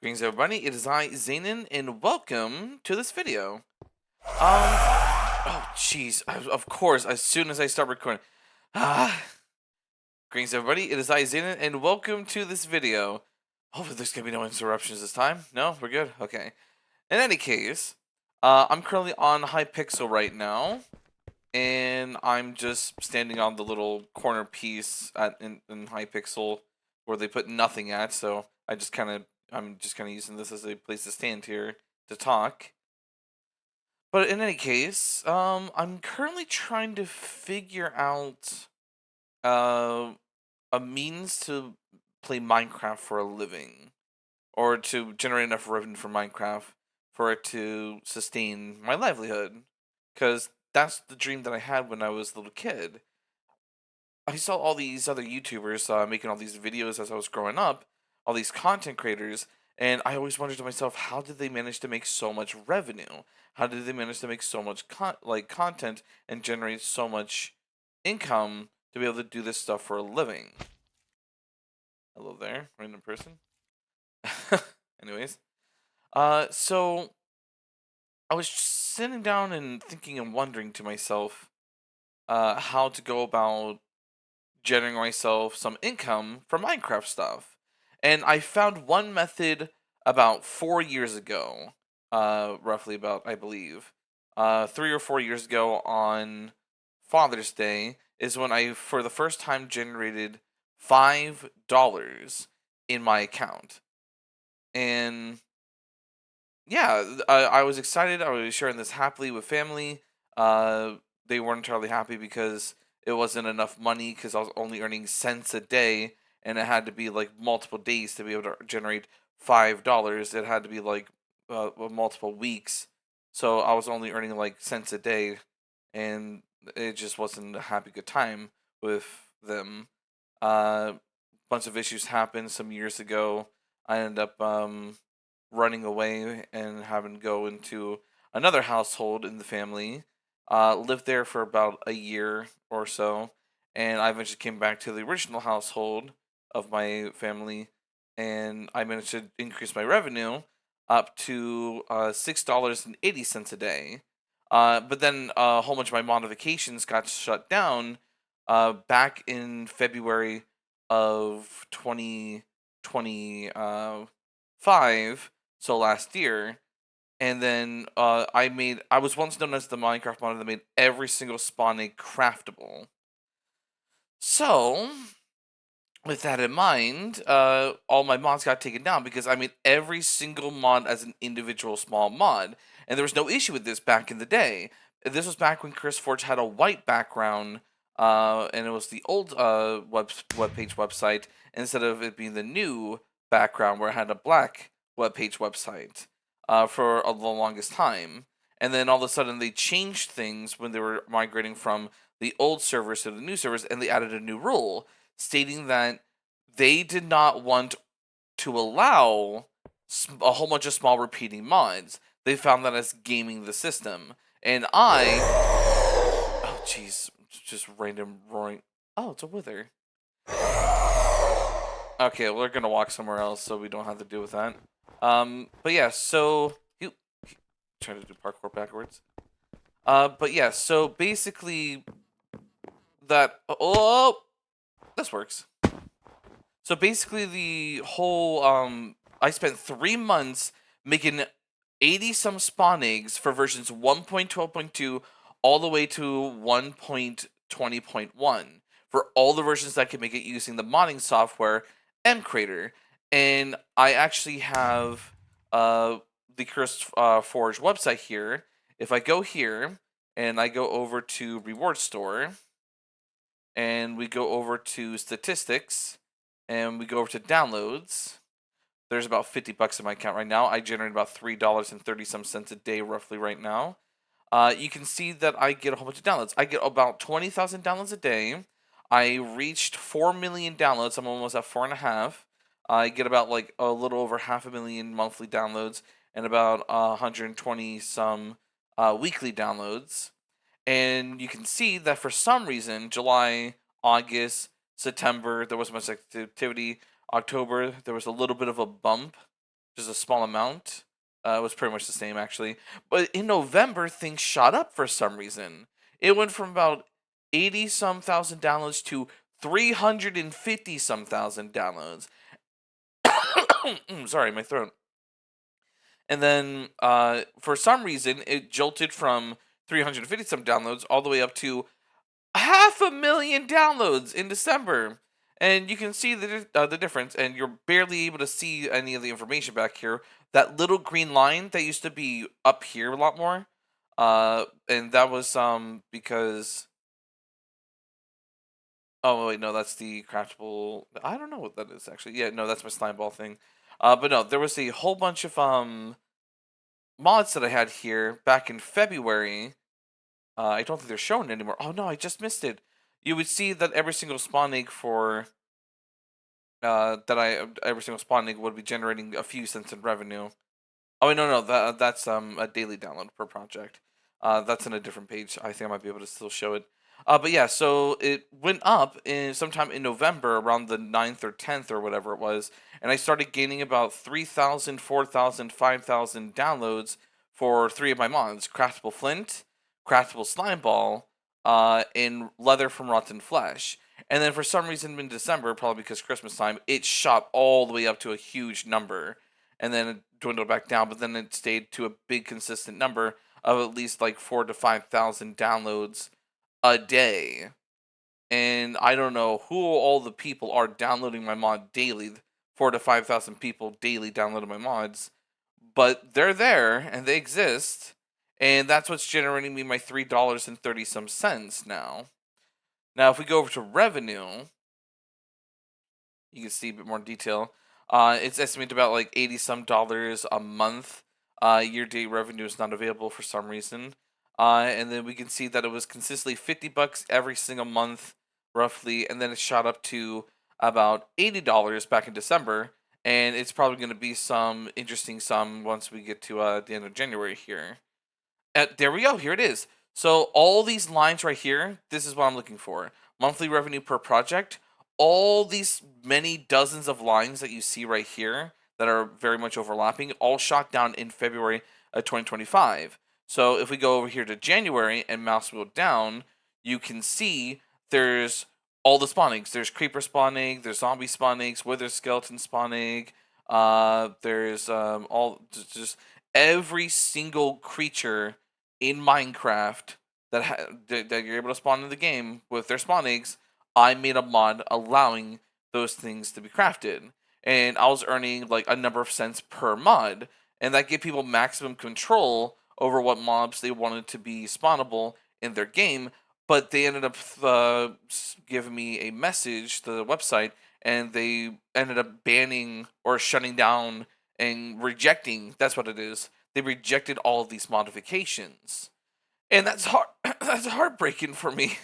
Greetings everybody, it is I, Zanin, and welcome to this video. Oh jeez, of course, as soon as I start recording. Ah, Greetings everybody, it is I, Zanin, and welcome to this video. Hopefully there's gonna be no interruptions this time. No, we're good? Okay. In any case, I'm currently on Hypixel right now, and I'm just standing on the little corner piece in Hypixel where they put nothing at, so I'm just kind of using this as a place to stand here to talk. But in any case, I'm currently trying to figure out uh, a means to play Minecraft for a living, or to generate enough revenue for Minecraft for it to sustain my livelihood. Because that's the dream that I had when I was a little kid. I saw all these other YouTubers making all these videos as I was growing up, all these content creators, and I always wondered to myself, how did they manage to make so much revenue? How did they manage to make so much content and generate so much income to be able to do this stuff for a living? Hello there, random person. Anyways, so I was sitting down and thinking and wondering to myself, how to go about generating myself some income from Minecraft stuff. And I found one method about 4 years ago, roughly about, I believe, 3 or 4 years ago on Father's Day is when I, for the first time, generated $5 in my account. And yeah, I was excited. I was sharing this happily with family. Uh, they weren't entirely happy because it wasn't enough money because I was only earning cents a day, and it had to be like multiple days to be able to generate $5. It had to be like multiple weeks, so I was only earning like cents a day, and it just wasn't a happy good time with them. Bunch of issues happened some years ago. I ended up running away and having to go into another household in the family. Lived there for about a year or so, and I eventually came back to the original household of my family, and I managed to increase my revenue up to $6.80 a day. But then a whole bunch of my modifications got shut down back in February of 2025, so last year. And then I was once known as the Minecraft modder that made every single spawn egg craftable. So with that in mind, all my mods got taken down because I made every single mod as an individual small mod, and there was no issue with this back in the day. This was back when Chris Forge had a white background, and it was the old webpage website instead of it being the new background where it had a black webpage website for the longest time. And then all of a sudden they changed things when they were migrating from the old servers to the new servers, and they added a new rule stating that they did not want to allow a whole bunch of small repeating mods. They found that as gaming the system. And oh jeez, just random roaring. Oh, it's a wither. Okay, we're gonna walk somewhere else so we don't have to deal with that. But yeah, so you trying to do parkour backwards. But yeah, so basically that this works. So basically, the whole I spent 3 months making 80 some spawn eggs for versions 1.12.2 all the way to 1.20.1 for all the versions that could make it using the modding software MCreator. And I actually have the Cursed Forge website here. If I go here and I go over to Reward Store and we go over to Statistics and we go over to downloads, there's about 50 bucks in my account right now. I generate about $3.30 some cents a day roughly right now. You can see that I get a whole bunch of downloads. I get about 20,000 downloads a day. I reached 4 million downloads. I'm almost at 4.5. I get about like a little over 500,000 monthly downloads and about 120 some weekly downloads. And you can see that for some reason, July, August, September, there wasn't much activity. October, there was a little bit of a bump just a small amount. It was pretty much the same actually. But in November, things shot up for some reason. It went from about 80 some thousand downloads to 350 some thousand downloads. Sorry, my throat. And then for some reason, it jolted from 350 some downloads all the way up to 500,000 downloads in December. And you can see the difference, and you're barely able to see any of the information back here. That little green line that used to be up here a lot more, and that was because oh wait, no, that's the craftable. I don't know what that is actually. Yeah, no, that's my slime ball thing. But no, there was a whole bunch of mods that I had here back in February. I don't think they're shown anymore. Oh no, I just missed it. You would see that every single spawn egg for every single spawn egg would be generating a few cents in revenue. Oh wait, no, that's a daily download per project. That's on a different page. I think I might be able to still show it. But yeah, so it went up in sometime in November, around the 9th or 10th or whatever it was, and I started gaining about 3,000, 4,000, 5,000 downloads for 3 of my mods: Craftable Flint, Craftable Slime Ball, and Leather from Rotten Flesh. And then for some reason in December, probably because Christmas time, it shot all the way up to a huge number. And then it dwindled back down, but then it stayed to a big consistent number of at least like 4 to 5,000 downloads a day. And I don't know who all the people are downloading my mod daily. 4 to 5,000 people daily downloading my mods, but they're there and they exist, and that's what's generating me my $3.30 some cents now. Now, if we go over to revenue, you can see a bit more detail. It's estimated about like 80 some dollars a month. Year-to-date revenue is not available for some reason. And then we can see that it was consistently $50 every single month, roughly, and then it shot up to about $80 back in December. And it's probably going to be some interesting sum once we get to the end of January here. There we go. Here it is. So all these lines right here, this is what I'm looking for. Monthly revenue per project. All these many dozens of lines that you see right here that are very much overlapping, all shot down in February of 2025. So if we go over here to January and mouse wheel down, you can see there's all the spawn eggs. There's creeper spawn egg, there's zombie spawn eggs, wither skeleton spawn egg. There's all just every single creature in Minecraft that you're able to spawn in the game with their spawn eggs. I made a mod allowing those things to be crafted, and I was earning like a number of cents per mod, and that gave people maximum control over what mobs they wanted to be spawnable in their game. But they ended up giving me a message to the website, and they ended up banning or shutting down and rejecting. That's what it is. They rejected all of these modifications, and that's hard. That's heartbreaking for me,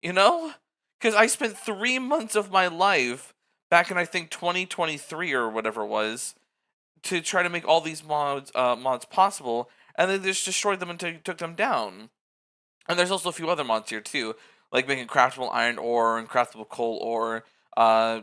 you know, because I spent 3 months of my life back in I think 2023 or whatever it was to try to make all these mods possible, and then they just destroyed them until you took them down. And there's also a few other mods here too, like making craftable iron ore and craftable coal ore.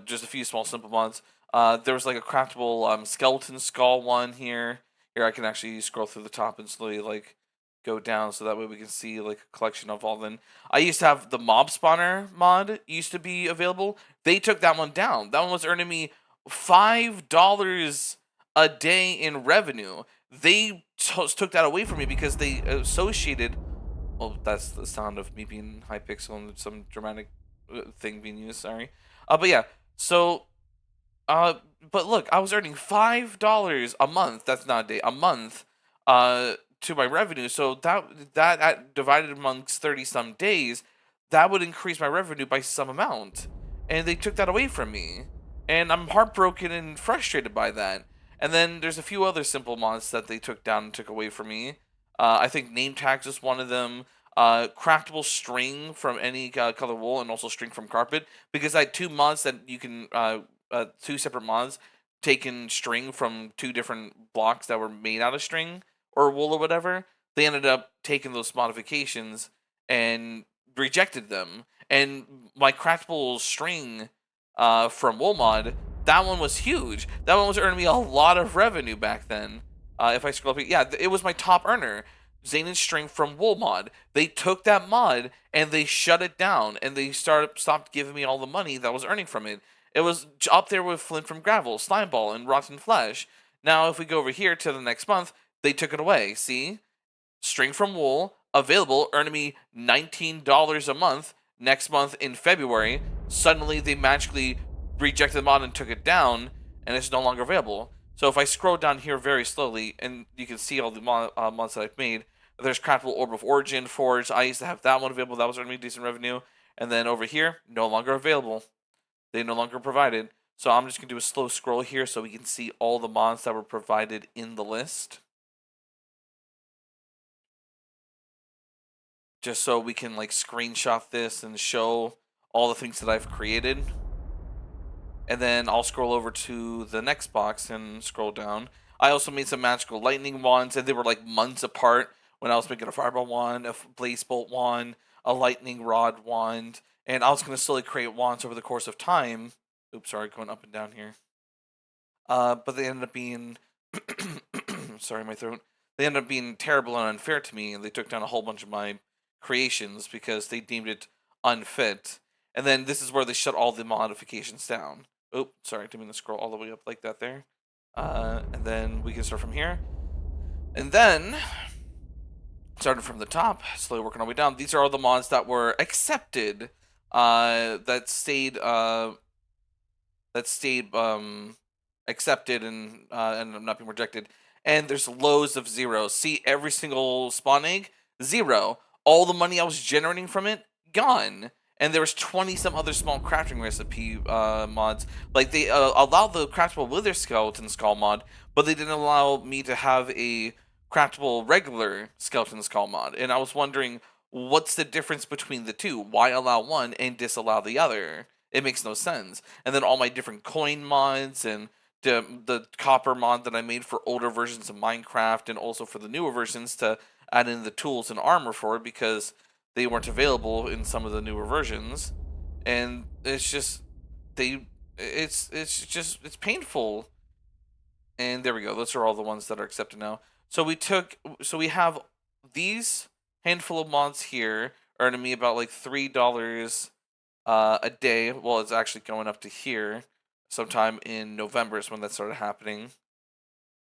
Just a few small simple mods. There was like a craftable skeleton skull one here. Here I can actually scroll through the top and slowly like go down, so that way we can see like a collection of all them. I used to have the mob spawner mod used to be available. They took that one down. That one was earning me $5 a day in revenue. They took that away from me because they associated. Well, that's the sound of me being high pixel and some dramatic thing being used. Sorry, but yeah. So, but look, I was earning $5 a month. That's not a day, a month. To my revenue. So that divided amongst 30 some days, that would increase my revenue by some amount, and they took that away from me, and I'm heartbroken and frustrated by that. And then there's a few other simple mods that they took down and took away from me. I think name tags is one of them. Craftable string from any color wool, and also string from carpet, because I had two mods that you can two separate mods taking string from two different blocks that were made out of string or wool or whatever. They ended up taking those modifications and rejected them. And my craftable string from wool mod that one was huge. That one was earning me a lot of revenue back then. If I scroll up, yeah, it was my top earner. Zanyn String from Wool mod. They took that mod and they shut it down, and they stopped giving me all the money that I was earning from it. It was up there with Flint from Gravel, Slime Ball, and Rotten Flesh. Now, if we go over here to the next month, they took it away. See? String from Wool, available, earning me $19 a month. Next month in February, suddenly they magically rejected the mod and took it down, and it's no longer available. So if I scroll down here very slowly, and you can see all the mods that I've made, there's Craftable Orb of Origin, Forge. I used to have that one available. That was earning me decent revenue. And then over here, no longer available. They no longer provided. So I'm just going to do a slow scroll here so we can see all the mods that were provided in the list. Just so we can like screenshot this and show all the things that I've created. And then I'll scroll over to the next box and scroll down. I also made some magical lightning wands, and they were like months apart when I was making a fireball wand, a blaze bolt wand, a lightning rod wand, and I was going to slowly create wands over the course of time. Oops, sorry, going up and down here. But they ended up being, sorry, my throat. They ended up being terrible and unfair to me, and they took down a whole bunch of my creations because they deemed it unfit. And then this is where they shut all the modifications down. Oh, sorry, didn't mean to scroll all the way up like that there. And then we can start from here. And then, starting from the top, slowly working our way down, these are all the mods that were accepted, that stayed accepted and ended up not being rejected. And there's loads of zeros. See, every single spawn egg, 0. All the money I was generating from it, gone. And there was 20 some other small crafting recipe mods. Like they allowed the craftable wither skeleton skull mod, but they didn't allow me to have a craftable regular skeleton skull mod. And I was wondering, what's the difference between the two? Why allow one and disallow the other? It makes no sense. And then all my different coin mods and the copper mod that I made for older versions of Minecraft and also for the newer versions to add in the tools and armor for it because they weren't available in some of the newer versions. And it's just it's painful. And there we go. Those are all the ones that are accepted now. So we have these handful of mods here earning me about like $3 a day. Well, it's actually going up to here sometime in November is when that started happening.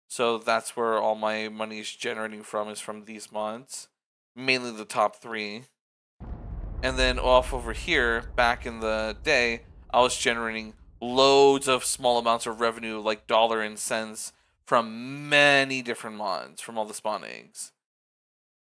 So that's where all my money is generating from, is from these mods, mainly the top 3. And then off over here, back in the day, I was generating loads of small amounts of revenue, like dollar and cents, from many different mods, from all the spawn eggs.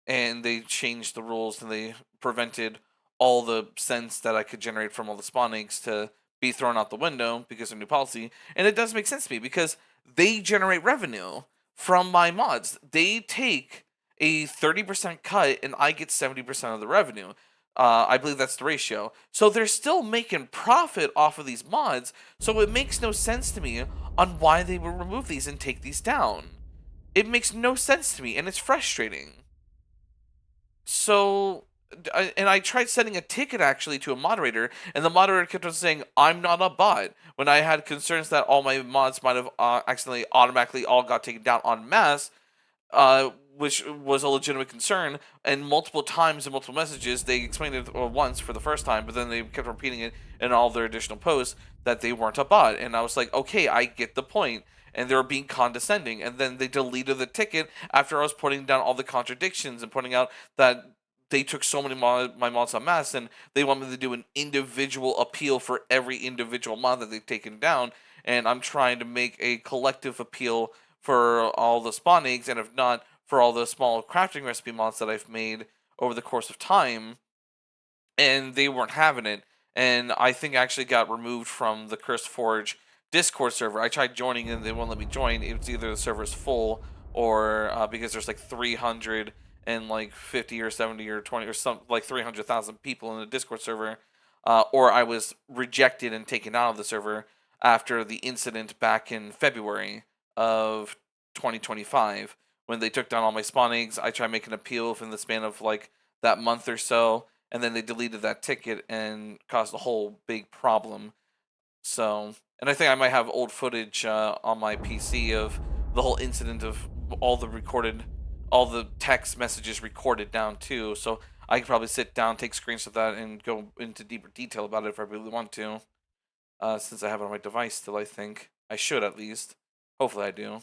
And they changed the rules and they prevented all the cents that I could generate from all the spawn eggs to be thrown out the window because of new policy. And it does make sense to me because they generate revenue from my mods. They take a 30% cut and I get 70% of the revenue. I believe that's the ratio. So they're still making profit off of these mods. So it makes no sense to me on why they would remove these and take these down. It makes no sense to me and it's frustrating. So, and I tried sending a ticket actually to a moderator, and the moderator kept on saying, I'm not a bot, when I had concerns that all my mods might have accidentally automatically all got taken down en masse, which was a legitimate concern. And multiple times in multiple messages, they explained it once for the first time, but then they kept repeating it in all their additional posts that they weren't a bot. And I was like, okay, I get the point. And they were being condescending. And then they deleted the ticket after I was putting down all the contradictions and pointing out that they took so many my mods en masse, and they want me to do an individual appeal for every individual mod that they've taken down. And I'm trying to make a collective appeal for all the spawn eggs, and if not, for all the small crafting recipe mods that I've made over the course of time. And they weren't having it. And I think I actually got removed from the Cursed Forge Discord server. I tried joining and they won't let me join. It's either the server's full or because there's like 300 and like 50 or 70 or 20 or some like 300,000 people in the Discord server, or I was rejected and taken out of the server after the incident back in February of 2025 when they took down all my spawn eggs. I tried making an appeal within the span of like that month or so, and then they deleted that ticket and caused a whole big problem. So And I think I might have old footage on my PC of the whole incident of all the text messages recorded down too. So I could probably sit down, take screens of that, and go into deeper detail about it if I really want to. Since I have it on my device still, I think I should at least. Hopefully, I do.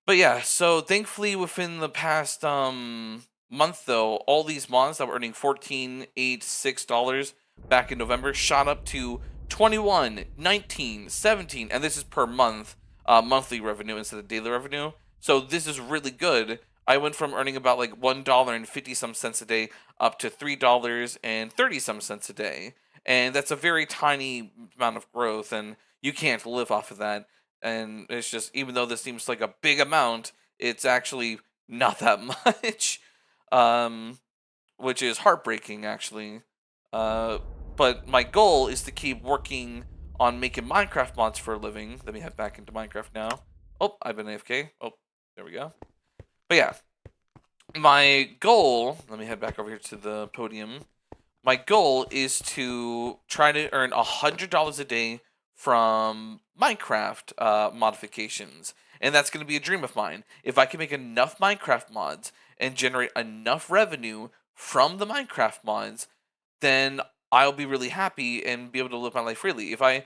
But yeah, so thankfully within the past month though, all these mods that were earning 14.86 back in November shot up to 21, 19, 17, and this is per month, monthly revenue instead of daily revenue. So this is really good. I went from earning about like $1.50 some cents a day up to $3.30 some cents a day. And that's a very tiny amount of growth, and you can't live off of that. And it's just, even though this seems like a big amount, it's actually not that much, um, which is heartbreaking actually. Uh, but my goal is to keep working on making Minecraft mods for a living. Let me head back into Minecraft now. Oh, I've been AFK. Oh, there we go. But yeah, my goal, let me head back over here to the podium. My goal is to try to earn $100 a day from Minecraft modifications. And that's going to be a dream of mine. If I can make enough Minecraft mods and generate enough revenue from the Minecraft mods, then I'll be really happy and be able to live my life freely. If I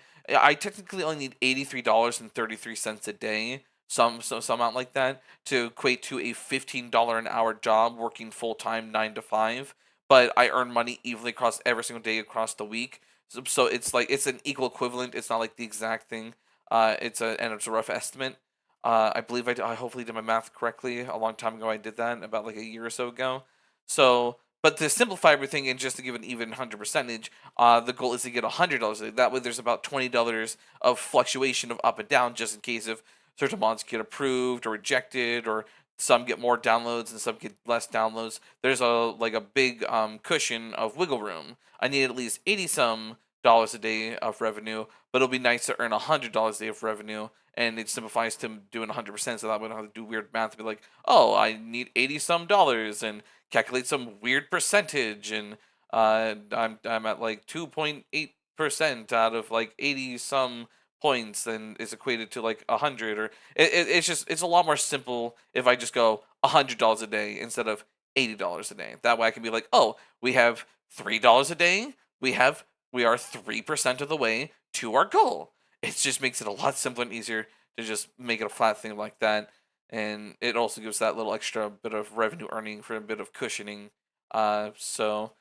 technically only need $83.33 a day, some amount like that, to equate to a $15 an hour job working full time 9 to 5. But I earn money evenly across every single day across the week. So it's like it's an equal equivalent. It's not like the exact thing. It's a rough estimate. I believe I hopefully did my math correctly a long time ago. I did that about like a year or so ago. So, but to simplify everything and just to give an even 100 percentage, the goal is to get $100 a day. That way, there's about $20 of fluctuation of up and down, just in case if certain mods get approved or rejected, or some get more downloads and some get less downloads. There's a big cushion of wiggle room. I need at least 80 some dollars a day of revenue, but it'll be nice to earn $100 a day of revenue, and it simplifies to doing 100%. So that way I don't have to do weird math to be like, oh, I need 80 some dollars and calculate some weird percentage, and I'm at like 2.8% out of like 80 some points, and is equated to like 100, or it's a lot more simple if I just go $100 a day instead of $80 a day. That way I can be like, oh, we have $3 a day. We are 3% of the way to our goal. It just makes it a lot simpler and easier to just make it a flat thing like that. And it also gives that little extra bit of revenue earning for a bit of cushioning. So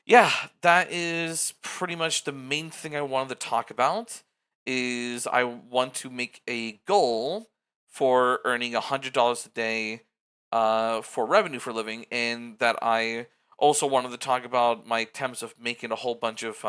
yeah, that is pretty much the main thing I wanted to talk about. Is I want to make a goal for earning $100 a day for revenue for living, and that I also wanted to talk about my attempts of making a whole bunch of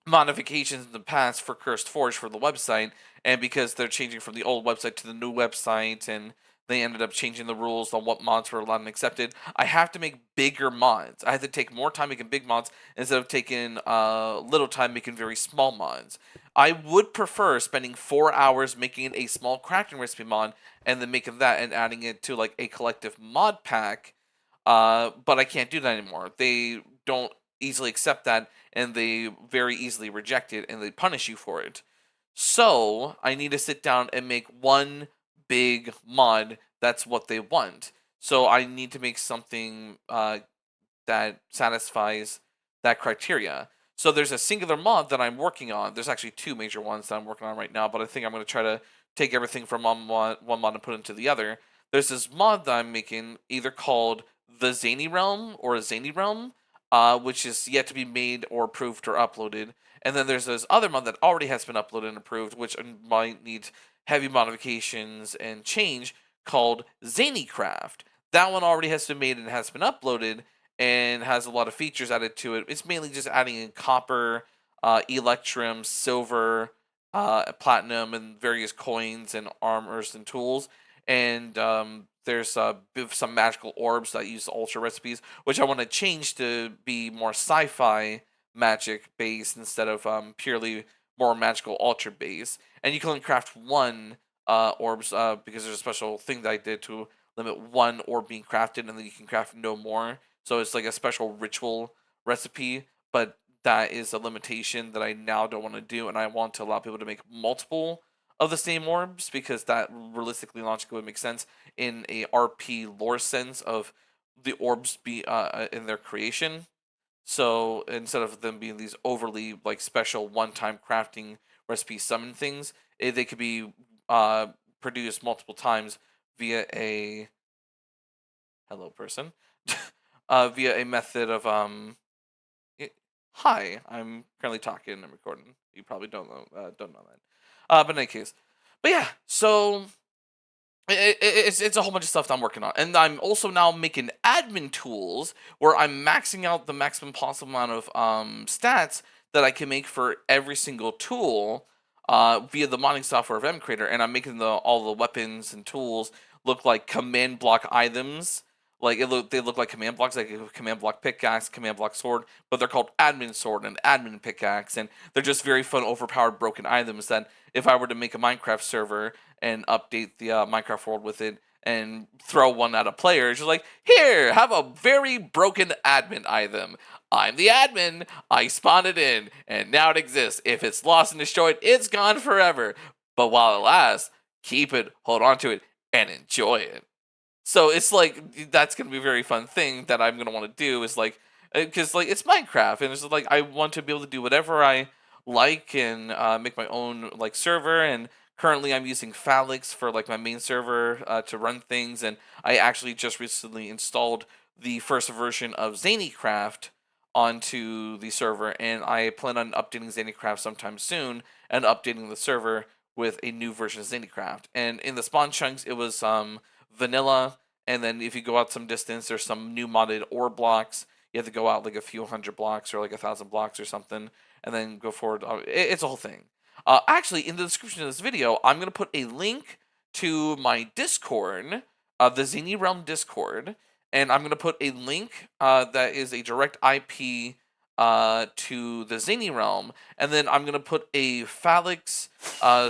modifications in the past for Cursed Forge for the website, and because they're changing from the old website to the new website, and they ended up changing the rules on what mods were allowed and accepted, I have to make bigger mods. I have to take more time making big mods instead of taking little time making very small mods. I would prefer spending 4 hours making a small crafting recipe mod and then making that and adding it to like a collective mod pack, but I can't do that anymore. They don't easily accept that, and they very easily reject it, and they punish you for it. So I need to sit down and make one big mod that's what they want. So I need to make something that satisfies that criteria. So there's a singular mod that I'm working on. There's actually two major ones that I'm working on right now, but I think I'm going to try to take everything from one mod and put it into the other. There's this mod that I'm making, either called the Zany Realm or a Zany Realm, which is yet to be made or approved or uploaded. And then there's this other mod that already has been uploaded and approved, which might need heavy modifications and change, called Zanycraft. That one already has been made and has been uploaded and has a lot of features added to it. It's mainly just adding in copper, electrum, silver, platinum, and various coins and armors and tools. And there's some magical orbs that use ultra recipes, which I want to change to be more sci-fi magic based instead of purely more magical ultra based. And you can only craft one orbs because there's a special thing that I did to limit one orb being crafted, and then you can craft no more. So it's like a special ritual recipe, but that is a limitation that I now don't want to do, and I want to allow people to make multiple of the same orbs because that realistically logically would make sense in a RP lore sense of the orbs be in their creation. So instead of them being these overly like special one-time crafting recipe summon things, they could be uh, produced multiple times via a hello person, via a method of hi, I'm currently talking and I'm recording. You probably don't know that. But in any case, but yeah, so it's a whole bunch of stuff that I'm working on, and I'm also now making admin tools where I'm maxing out the maximum possible amount of stats that I can make for every single tool via the modding software of MCreator, and I'm making all the weapons and tools look like command block items. Like they look like command blocks, like a command block pickaxe, command block sword, but they're called admin sword and admin pickaxe, and they're just very fun, overpowered, broken items that if I were to make a Minecraft server and update the Minecraft world with it and throw one at a player. It's just like, here, have a very broken admin item. I'm the admin. I spawned it in, and now it exists. If it's lost and destroyed, it's gone forever. But while it lasts, keep it, hold on to it, and enjoy it. So it's like that's gonna be a very fun thing that I'm gonna want to do. Is like because like it's Minecraft, and it's like I want to be able to do whatever I like and make my own like server. And currently, I'm using Phalix for like my main server to run things. And I actually just recently installed the first version of Zanycraft onto the server, and I plan on updating Zanycraft sometime soon and updating the server with a new version of Zanycraft. And in the spawn chunks, it was vanilla, and then if you go out some distance, there's some new modded ore blocks. You have to go out like a few hundred blocks or like 1,000 blocks or something, and then go forward. It's a whole thing. Actually, in the description of this video, I'm gonna put a link to my Discord, the Zany Realm Discord, and I'm gonna put a link that is a direct IP to the Zany Realm, and then I'm gonna put a Phalix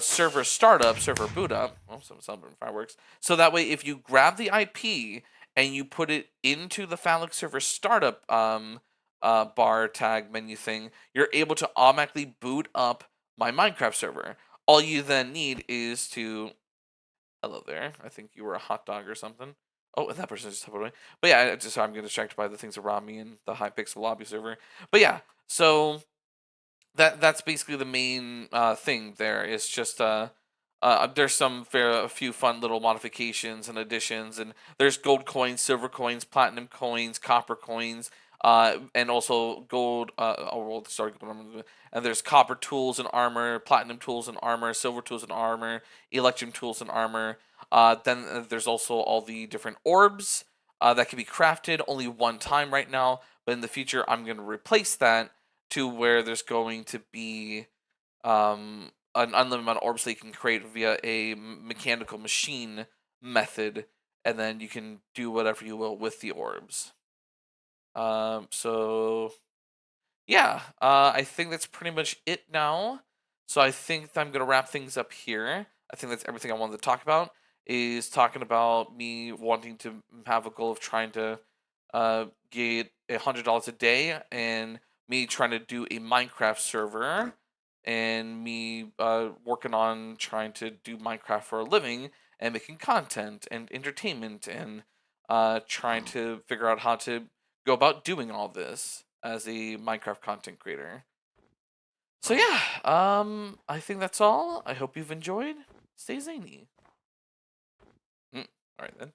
server startup, server boot up. Well, some fireworks. So that way, if you grab the IP and you put it into the Phalix server startup bar tag menu thing, you're able to automatically boot up my Minecraft server. All you then need is to hello there. I think you were a hot dog or something. Oh, and that person just stepped away. But yeah, I'm getting distracted by the things around me and the Hypixel lobby server. But yeah, so that's basically the main thing. There is just there's a few fun little modifications and additions, and there's gold coins, silver coins, platinum coins, copper coins, and also gold. And there's copper tools and armor, platinum tools and armor, silver tools and armor, electrum tools and armor. Then there's also all the different orbs that can be crafted only one time right now, but in the future I'm going to replace that to where there's going to be an unlimited amount of orbs that you can create via a mechanical machine method, and then you can do whatever you will with the orbs. So yeah, I think that's pretty much it now. So I think I'm gonna wrap things up here. I think that's everything I wanted to talk about. Is talking about me wanting to have a goal of trying to get $100 a day, and me trying to do a Minecraft server, and me working on trying to do Minecraft for a living and making content and entertainment, and trying to figure out how to go about doing all this as a Minecraft content creator. So yeah, I think that's all. I hope you've enjoyed. Stay zany. All right then.